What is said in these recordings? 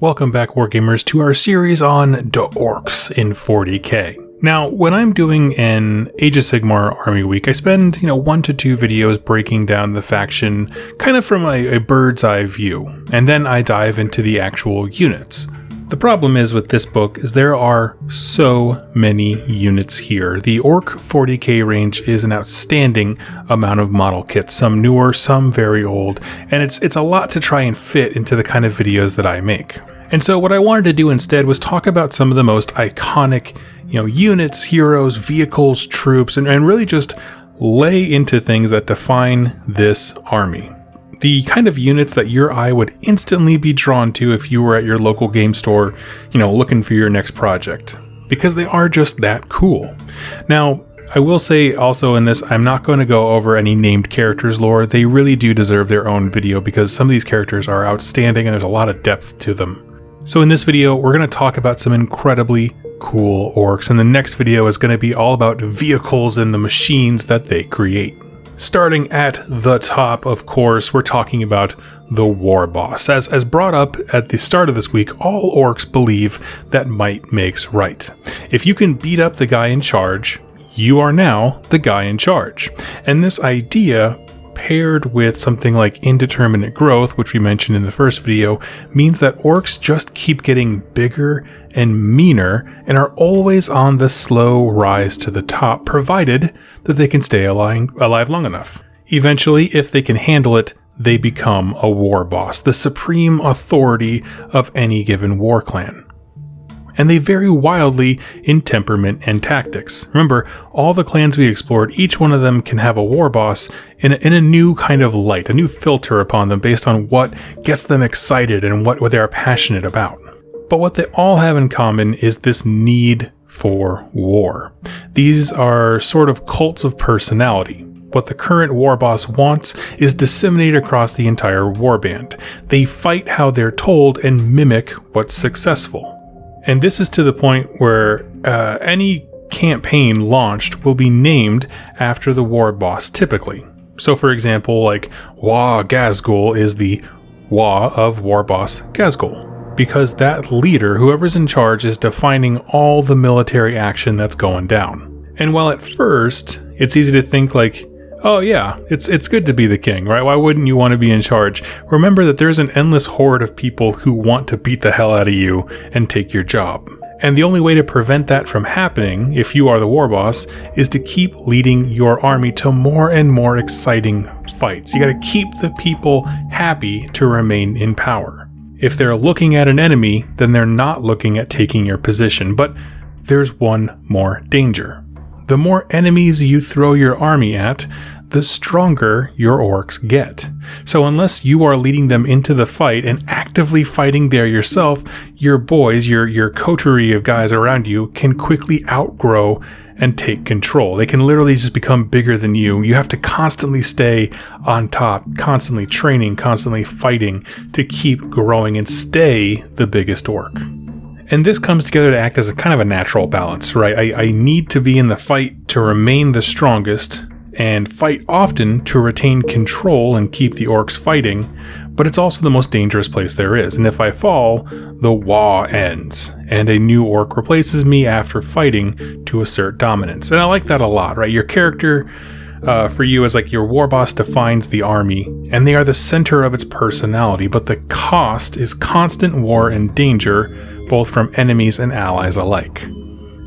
Welcome back, Wargamers, to our series on the Orcs in 40k. Now, when I'm doing an Age of Sigmar Army Week, I spend, 1 to 2 videos breaking down the faction kind of from a bird's eye view, and then I dive into the actual units. The problem is with this book is there are so many units here. The Orc 40k range is an outstanding amount of model kits, some newer, some very old, and it's a lot to try and fit into the kind of videos that I make. And so what I wanted to do instead was talk about some of the most iconic, units, heroes, vehicles, troops, and really just lay into things that define this army. The kind of units that your eye would instantly be drawn to if you were at your local game store, looking for your next project. Because they are just that cool. Now, I will say also in this, I'm not going to go over any named characters lore. They really do deserve their own video because some of these characters are outstanding and there's a lot of depth to them. So in this video, we're going to talk about some incredibly cool orcs, and the next video is going to be all about vehicles and the machines that they create. Starting at the top, of course, we're talking about the Warboss. As brought up at the start of this week, all orcs believe that might makes right. If you can beat up the guy in charge, you are now the guy in charge. And this idea, paired with something like indeterminate growth, which we mentioned in the first video, means that orcs just keep getting bigger and meaner and are always on the slow rise to the top, provided that they can stay alive long enough. Eventually, if they can handle it, they become a war boss, the supreme authority of any given war clan. And they vary wildly in temperament and tactics. Remember, all the clans we explored, each one of them can have a war boss in a new kind of light, a new filter upon them based on what gets them excited and what they are passionate about. But what they all have in common is this need for war. These are sort of cults of personality. What the current Warboss wants is disseminated across the entire warband. They fight how they're told and mimic what's successful. And this is to the point where any campaign launched will be named after the Warboss typically. So for example, like Wa Gazgul is the Wa of Warboss Gazgul, because that leader, whoever's in charge, is defining all the military action that's going down. And while at first it's easy to think like, oh yeah, it's good to be the king, right? Why wouldn't you want to be in charge? Remember that there's an endless horde of people who want to beat the hell out of you and take your job. And the only way to prevent that from happening, if you are the war boss, is to keep leading your army to more and more exciting fights. You gotta keep the people happy to remain in power. If they're looking at an enemy, then they're not looking at taking your position. But there's one more danger. The more enemies you throw your army at, the stronger your orcs get. So unless you are leading them into the fight and actively fighting there yourself, your boys, your coterie of guys around you, can quickly outgrow and take control. They can literally just become bigger than you. You have to constantly stay on top, constantly training, constantly fighting to keep growing and stay the biggest orc. And this comes together to act as a kind of a natural balance, right? I need to be in the fight to remain the strongest and fight often to retain control and keep the orcs fighting, but it's also the most dangerous place there is. And if I fall, the Wa ends, and a new orc replaces me after fighting to assert dominance. And I like that a lot, right? Your character for you is like your war boss defines the army, and they are the center of its personality, but the cost is constant war and danger, both from enemies and allies alike.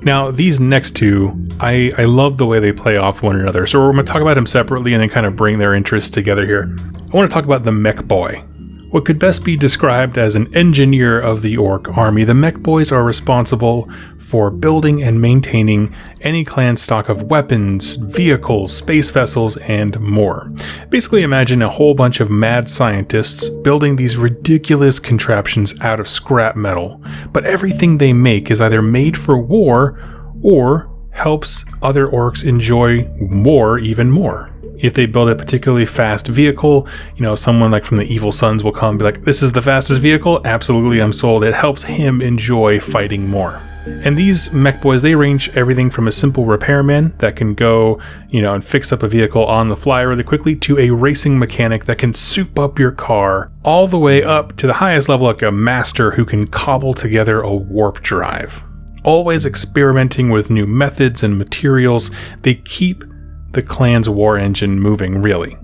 Now, these next two, I love the way they play off one another, so we're going to talk about them separately and then kind of bring their interests together here. I want to talk about the Mekboy. What could best be described as an engineer of the orc army, the Mekboys are responsible for building and maintaining any clan stock of weapons, vehicles, space vessels, and more. Basically imagine a whole bunch of mad scientists building these ridiculous contraptions out of scrap metal, but everything they make is either made for war or helps other orcs enjoy war even more. If they build a particularly fast vehicle, someone like from the Evil Sons will come and be like, this is the fastest vehicle? Absolutely, I'm sold. It helps him enjoy fighting more. And these Mekboys, they range everything from a simple repairman that can go, and fix up a vehicle on the fly really quickly, to a racing mechanic that can soup up your car, all the way up to the highest level, like a master who can cobble together a warp drive. Always experimenting with new methods and materials, they keep the clan's war engine moving, really.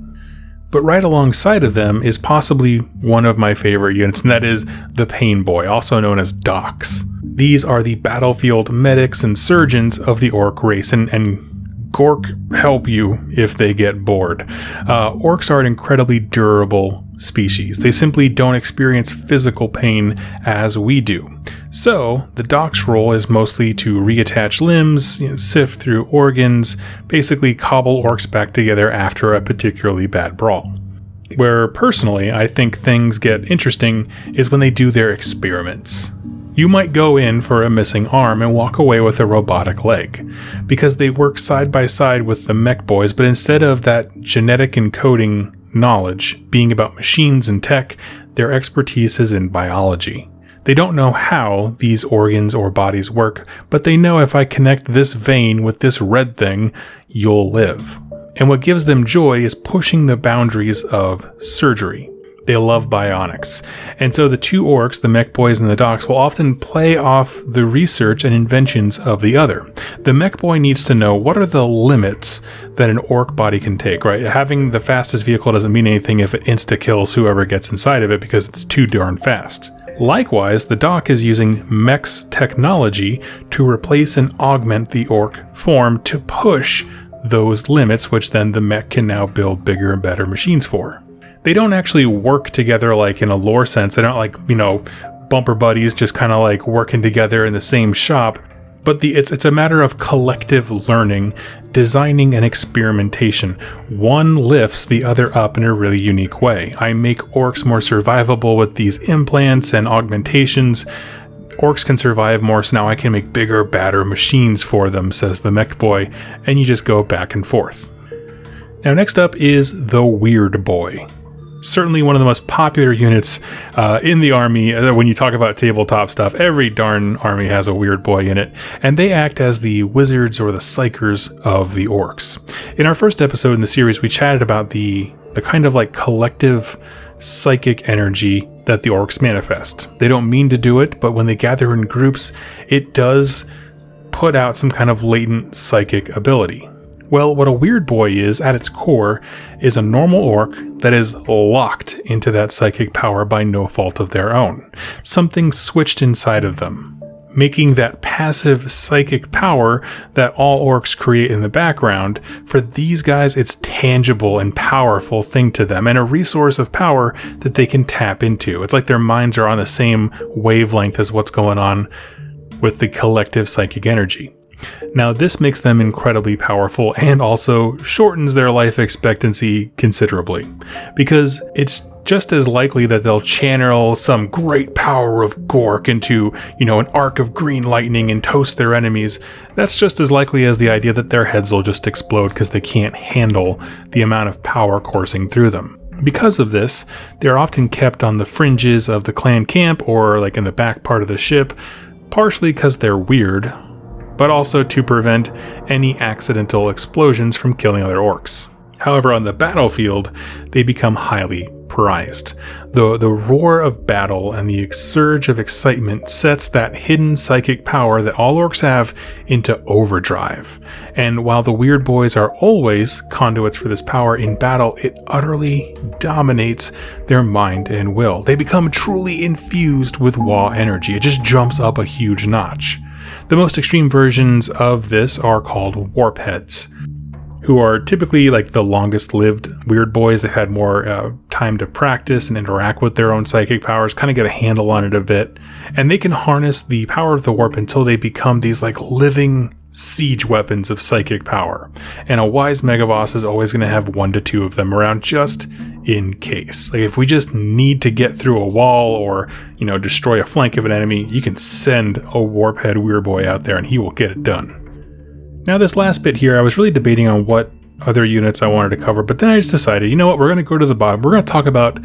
But right alongside of them is possibly one of my favorite units, and that is the Painboy, also known as Doks. These are the battlefield medics and surgeons of the orc race, and Gork help you if they get bored. Orcs are an incredibly durable species. They simply don't experience physical pain as we do. So, the Doks' role is mostly to reattach limbs, sift through organs, basically cobble orcs back together after a particularly bad brawl. Where, personally, I think things get interesting is when they do their experiments. You might go in for a missing arm and walk away with a robotic leg, because they work side by side with the Mekboys, but instead of that genetic encoding knowledge being about machines and tech, their expertise is in biology. They don't know how these organs or bodies work, but they know if I connect this vein with this red thing, you'll live. And what gives them joy is pushing the boundaries of surgery. They love bionics. And so the two orcs, the Mekboys and the Doks, will often play off the research and inventions of the other. The Mekboy needs to know what are the limits that an orc body can take, right? Having the fastest vehicle doesn't mean anything if it insta-kills whoever gets inside of it because it's too darn fast. Likewise, the Dok is using Mechs technology to replace and augment the orc form to push those limits, which then the Mech can now build bigger and better machines for. They don't actually work together like in a lore sense. They're not like, bumper buddies just kind of like working together in the same shop. But it's a matter of collective learning, designing, and experimentation. One lifts the other up in a really unique way. I make orcs more survivable with these implants and augmentations. Orcs can survive more, so now I can make bigger, badder machines for them, says the Mekboy, and you just go back and forth. Now next up is the Weirdboy. Certainly one of the most popular units in the army. When you talk about tabletop stuff, every darn army has a Weirdboy in it, and they act as the wizards or the psychers of the orcs. In our first episode in the series, we chatted about the kind of like collective psychic energy that the orcs manifest. They don't mean to do it, but when they gather in groups, it does put out some kind of latent psychic ability. Well, what a Weirdboy is, at its core, is a normal orc that is locked into that psychic power by no fault of their own. Something switched inside of them, making that passive psychic power that all orcs create in the background, for these guys, it's tangible and powerful thing to them, and a resource of power that they can tap into. It's like their minds are on the same wavelength as what's going on with the collective psychic energy. Now, this makes them incredibly powerful and also shortens their life expectancy considerably, because it's just as likely that they'll channel some great power of Gork into, an arc of green lightning and toast their enemies. That's just as likely as the idea that their heads will just explode because they can't handle the amount of power coursing through them. Because of this, they're often kept on the fringes of the clan camp or like in the back part of the ship, partially because they're weird, but also to prevent any accidental explosions from killing other orcs. However, on the battlefield, they become highly prized. The roar of battle and the surge of excitement sets that hidden psychic power that all orcs have into overdrive. And while the Weirdboys are always conduits for this power in battle, it utterly dominates their mind and will. They become truly infused with Wa energy. It just jumps up a huge notch. The most extreme versions of this are called Warpheads, who are typically like the longest lived Weirdboys. They've had more time to practice and interact with their own psychic powers, kind of get a handle on it a bit, and they can harness the power of the warp until they become these like living siege weapons of psychic power. And a wise megaboss is always going to have 1 to 2 of them around just in case. Like if we just need to get through a wall or, destroy a flank of an enemy, you can send a Warphead Weirdboy out there and he will get it done. Now this last bit here, I was really debating on what other units I wanted to cover, but then I just decided, we're going to go to the bottom. We're going to talk about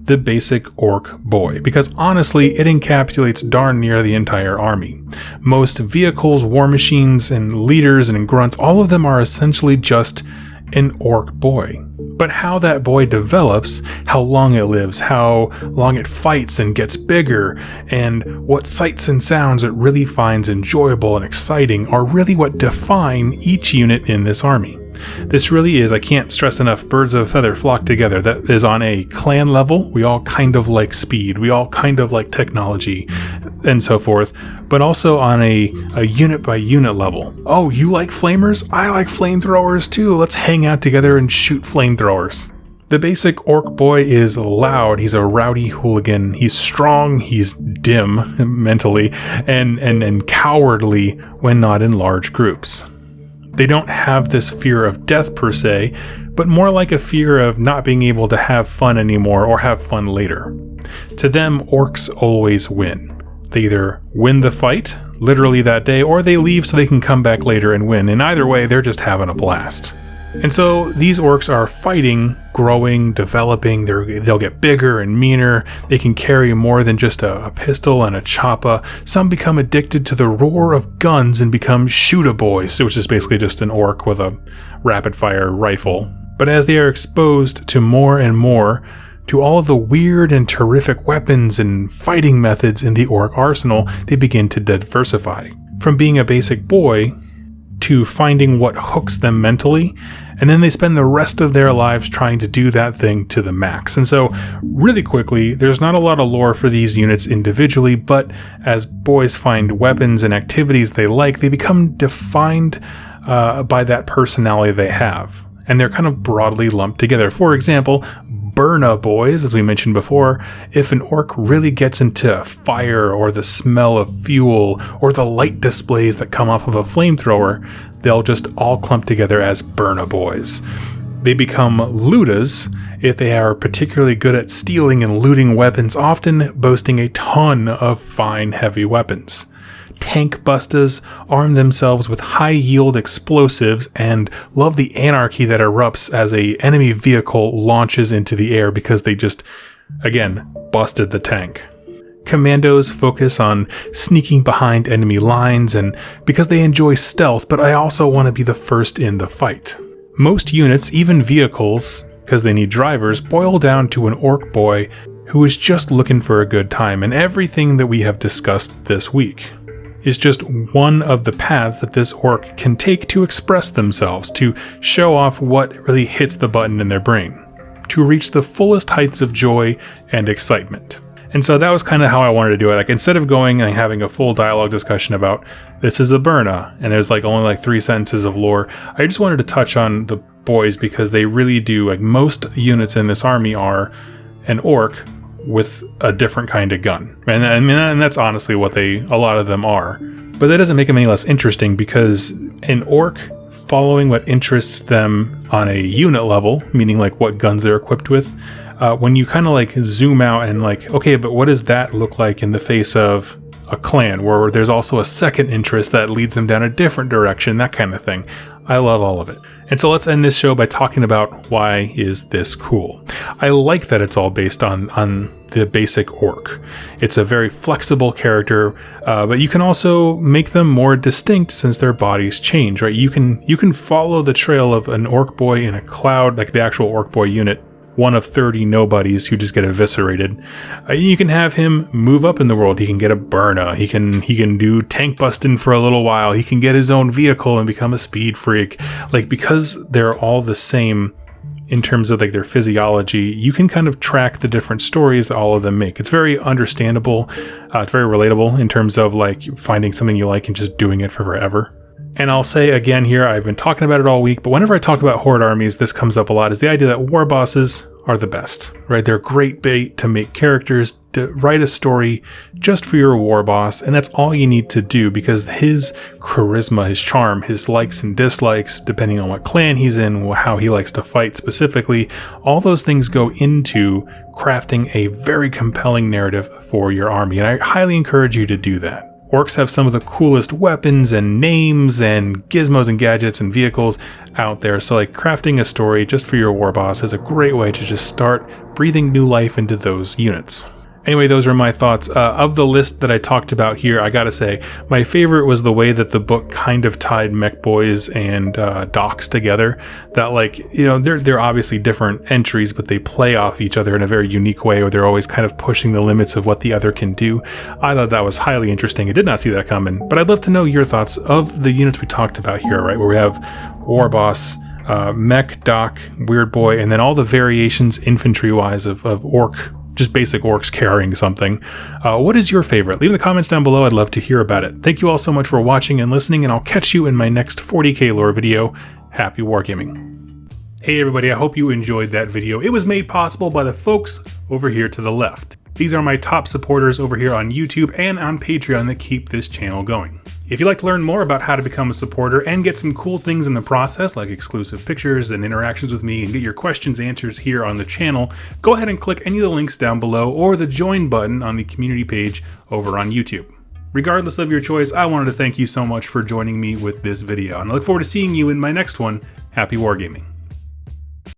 the basic Orc Boy, because honestly, it encapsulates darn near the entire army. Most vehicles, war machines, and leaders and grunts, all of them are essentially just an Orc Boy. But how that boy develops, how long it lives, how long it fights and gets bigger, and what sights and sounds it really finds enjoyable and exciting are really what define each unit in this army. This really is, I can't stress enough, birds of a feather flock together. That is on a clan level. We all kind of like speed. We all kind of like technology and so forth. But also on a unit by unit level. Oh, you like flamers? I like flamethrowers too. Let's hang out together and shoot flamethrowers. The basic Orc Boy is loud. He's a rowdy hooligan. He's strong. He's dim mentally and cowardly when not in large groups. They don't have this fear of death per se, but more like a fear of not being able to have fun anymore or have fun later. To them, orcs always win. They either win the fight, literally that day, or they leave so they can come back later and win. And either way, they're just having a blast. And so these orcs are fighting, growing, developing. They'll get bigger and meaner. They can carry more than just a pistol and a choppa. Some become addicted to the roar of guns and become Shootaboys, which is basically just an orc with a rapid-fire rifle. But as they are exposed to more and more, to all of the weird and terrific weapons and fighting methods in the orc arsenal, they begin to diversify. From being a basic boy to finding what hooks them mentally, and then they spend the rest of their lives trying to do that thing to the max. And so, really quickly, there's not a lot of lore for these units individually, but as boys find weapons and activities they like, they become defined by that personality they have. And they're kind of broadly lumped together. For example, Boys, as we mentioned before, if an orc really gets into fire or the smell of fuel or the light displays that come off of a flamethrower, they'll just all clump together as Boys. They become Ludas if they are particularly good at stealing and looting weapons, often boasting a ton of fine, heavy weapons. Tank Bustas arm themselves with high-yield explosives and love the anarchy that erupts as a enemy vehicle launches into the air because they just, again, busted the tank. Commandos focus on sneaking behind enemy lines and because they enjoy stealth, but I also want to be the first in the fight. Most units, even vehicles, because they need drivers, boil down to an Orc Boy who is just looking for a good time, and everything that we have discussed this week is just one of the paths that this orc can take to express themselves, to show off what really hits the button in their brain, to reach the fullest heights of joy and excitement. And so that was kind of how I wanted to do it. Like, instead of going and having a full dialogue discussion about this is a Burna, and there's only 3 sentences of lore, I just wanted to touch on the boys because they really do, most units in this army are an orc with a different kind of gun. And that's honestly what a lot of them are. But that doesn't make them any less interesting because an orc following what interests them on a unit level, meaning what guns they're equipped with, when you kind of zoom out and okay, but what does that look like in the face of a clan where there's also a second interest that leads them down a different direction, that kind of thing. I love all of it. And so let's end this show by talking about why is this cool. I like that it's all based on the basic orc. It's a very flexible character, but you can also make them more distinct since their bodies change, right? You can follow the trail of an Orc Boy in a cloud, like the actual Orc Boy unit, one of 30 nobodies who just get eviscerated. You can have him move up in the world. He can get a Burna. He can do tank busting for a little while. He can get his own vehicle and become a speed freak. Because they're all the same in terms of their physiology, you can kind of track the different stories that all of them make. It's very understandable. It's very relatable in terms of finding something you like and just doing it for forever. And I'll say again here, I've been talking about it all week, but whenever I talk about horde armies, this comes up a lot, is the idea that Warbosses are the best, right? They're great bait to make characters, to write a story just for your Warboss, and that's all you need to do because his charisma, his charm, his likes and dislikes, depending on what clan he's in, how he likes to fight specifically, all those things go into crafting a very compelling narrative for your army, and I highly encourage you to do that. Orcs have some of the coolest weapons and names and gizmos and gadgets and vehicles out there, so like crafting a story just for your Warboss is a great way to just start breathing new life into those units. Anyway, those are my thoughts. Of the list that I talked about here, I gotta say, my favorite was the way that the book kind of tied Mekboys and Doks together. That, like, you know, they're obviously different entries, but they play off each other in a very unique way, where they're always kind of pushing the limits of what the other can do. I thought that was highly interesting. I did not see that coming, but I'd love to know your thoughts of the units we talked about here, right? Where we have Warboss, Mech, Dok, Weirdboy, and then all the variations infantry-wise of Orc, just basic orcs carrying something. What is your favorite? Leave in the comments down below. I'd love to hear about it. Thank you all so much for watching and listening, and I'll catch you in my next 40k lore video. Happy wargaming. Hey everybody, I hope you enjoyed that video. It was made possible by the folks over here to the left. These are my top supporters over here on YouTube and on Patreon that keep this channel going. If you'd like to learn more about how to become a supporter and get some cool things in the process, like exclusive pictures and interactions with me, and get your questions answered here on the channel, go ahead and click any of the links down below or the join button on the community page over on YouTube. Regardless of your choice, I wanted to thank you so much for joining me with this video, and I look forward to seeing you in my next one. Happy wargaming.